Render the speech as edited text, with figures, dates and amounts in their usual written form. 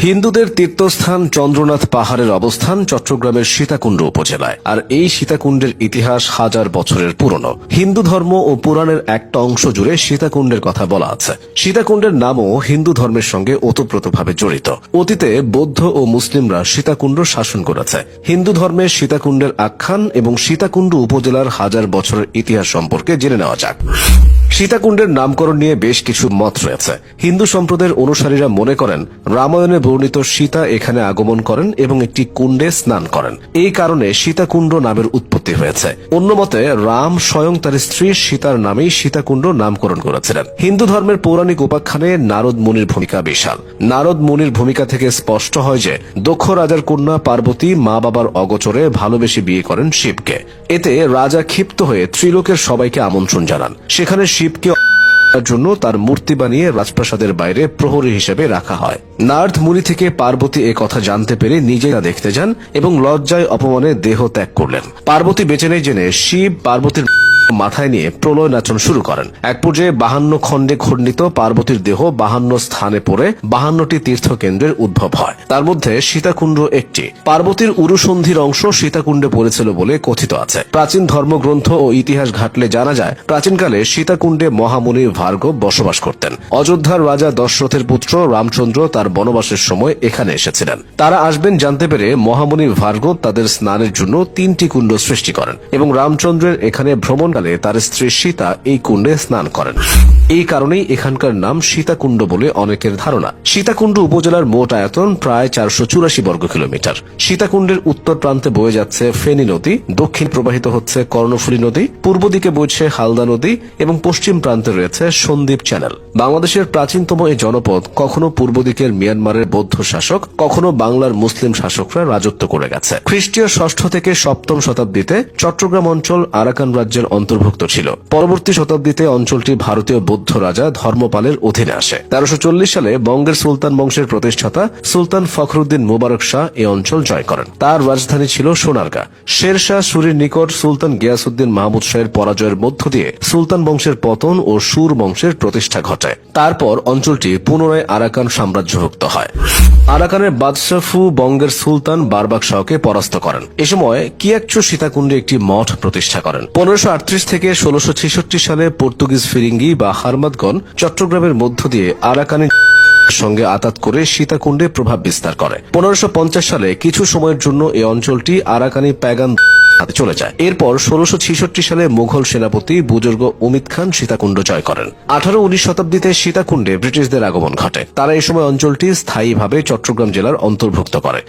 হিন্দুদের তীর্থস্থান চন্দ্রনাথ পাহাড়ের অবস্থান চট্টগ্রামের সীতাকুণ্ড উপজেলায়। আর এই সীতাকুণ্ডের ইতিহাস হাজার বছরের পুরনো। হিন্দু ধর্ম ও পুরাণের একটা অংশ জুড়ে সীতাকুণ্ডের কথা বলা আছে। সীতাকুণ্ডের নামও হিন্দু ধর্মের সঙ্গে ওতপ্রোতভাবে জড়িত। অতীতে বৌদ্ধ ও মুসলিমরা সীতাকুণ্ড শাসন করেছে। হিন্দু ধর্মের সীতাকুণ্ডের আখ্যান এবং সীতাকুণ্ড উপজেলার হাজার বছরের ইতিহাস সম্পর্কে জেনে নেওয়া যাক। সীতাকুণ্ডের নামকরণ নিয়ে বেশ কিছু মত রয়েছে। হিন্দু সম্প্রদায়ের অনুসারীরা মনে করেন রামায়ণে বর্ণিত সীতা এখানে আগমন করেন এবং একটি কুণ্ডে স্নান করেন, এই কারণে সীতাকুণ্ড নামের উৎপত্তি হয়েছে। অন্য মতে রাম স্বয়ং তার স্ত্রী সীতার নামেই সীতাকুণ্ড নামকরণ করেছিলেন। হিন্দু ধর্মের পৌরাণিক উপাখ্যানে নারদ মুনির ভূমিকা বিশাল। নারদ মুনির ভূমিকা থেকে স্পষ্ট হয় যে দক্ষ রাজার কন্যা পার্বতী মা বাবার অগোচরে ভালোবেসে বিয়ে করেন শিবকে। এতে রাজা ক্ষিপ্ত হয়ে ত্রিলোকের সবাইকে আমন্ত্রণ জানান। সেখানে শিবকে জন্য তার মূর্তি বানিয়ে রাজপ্রাসাদের বাইরে প্রহরী হিসেবে রাখা হয়। নারদ মুনি থেকে পার্বতী এ কথা জানতে পেরে নিজেরা দেখতে যান এবং লজ্জায় অপমানে দেহ ত্যাগ করলেন। পার্বতী বেঁচে নেই জেনে শিব পার্বতীর মাথায় নিয়ে প্রলয় নাচন শুরু করেন। এক পর্যায়ে 52 খণ্ডে খণ্ডিত পার্বতীর দেহ 52 স্থানে পড়ে 52টি তীর্থকেন্দ্রের উদ্ভব হয়। তার মধ্যে সীতাকুণ্ড একটি। পার্বতীর উরুসন্ধির অংশ সীতাকুণ্ডে পড়েছিল বলে কথিত আছে। প্রাচীন ধর্মগ্রন্থ ও ইতিহাস ঘাটলে জানা যায় প্রাচীনকালে সীতাকুণ্ডে মহামুনি ভার্গব বসবাস করতেন। অযোধ্যার রাজা দশরথের পুত্র রামচন্দ্র তার বনবাসের সময় এখানে এসেছিলেন। তারা আসবেন জানতে পেরে মহামুনি ভার্গব তাদের স্নানের জন্য 3টি কুণ্ড সৃষ্টি করেন এবং রামচন্দ্রের এখানে ভ্রমণ তার স্ত্রী সীতা এই কুণ্ডে স্নান করেন। এই কারণেই এখানকার নাম সীতাকুণ্ড বলে অনেকের ধারণা। সীতাকুণ্ড উপজেলার মোট আয়তন প্রায় 484 বর্গ কিলোমিটার। সীতাকুণ্ডের উত্তর প্রান্তে বয়ে যাচ্ছে ফেনী নদী, দক্ষিণ প্রবাহিত হচ্ছে কর্ণফুলী নদী, পূর্ব দিকে বইছে হালদা নদী এবং পশ্চিম প্রান্তে রয়েছে সন্দ্বীপ চ্যানেল। বাংলাদেশের প্রাচীনতম এই জনপদ কখনো পূর্ব দিকের মিয়ানমারের বৌদ্ধ শাসক, কখনো বাংলার মুসলিম শাসকরা রাজত্ব করে গেছে। খ্রিস্টীয় 6ষ্ঠ থেকে 7ম শতাব্দীতে চট্টগ্রাম অঞ্চল আরাকান রাজ্যের অন্তর্ভুক্ত ছিল। পরবর্তী শতাব্দীতে অঞ্চলটি ভারতীয় বৌদ্ধ রাজা ধর্মপালের অধীনে আসে। 1340 সালে বঙ্গের সুলতান বংশের প্রতিষ্ঠাতা সুলতান ফখরুদ্দিন মুবারক শাহ এই অঞ্চল জয় করেন। তার রাজধানী ছিল সোনারগাঁ। শের শাহ সুরির নিকট সুলতান গিয়াসউদ্দিন মাহমুদ শাহের পরাজয়ের মধ্য দিয়ে সুলতান বংশের পতন ও সুর বংশের প্রতিষ্ঠা ঘটায়। তারপর অঞ্চলটি পুনরায় আরাকান সাম্রাজ্যভুক্ত হয়। আরাকানের বাদশাহ ফু বঙ্গের সুলতান বারবাক শাহকে পরাস্ত করেন। এ সময় কিয়াকচু সীতাকুণ্ডে একটি মঠ প্রতিষ্ঠা করেন। 1538 থেকে 1666 সালে পর্তুগিজ ফিরিঙ্গি বা হারমাদগণ চট্টগ্রামের মধ্য দিয়ে আরাকানের সঙ্গে আতাত করে সীতাকুণ্ডে প্রভাব বিস্তার করে। 1550 সালে কিছু সময়ের জন্য এই অঞ্চলটি আরাকানি প্যাগান হাতে চলে যায়। এরপর 1666 সালে মুঘল সেনাপতি বুজুর্গ উমিদ খান সীতাকুণ্ড জয় করেন। 18-19 শতাব্দীতে সীতাকুণ্ডে ব্রিটিশদের আগমন ঘটে। তারা এই সময় অঞ্চলটি স্থায়ীভাবে চট্টগ্রাম জেলার অন্তর্ভুক্ত করে।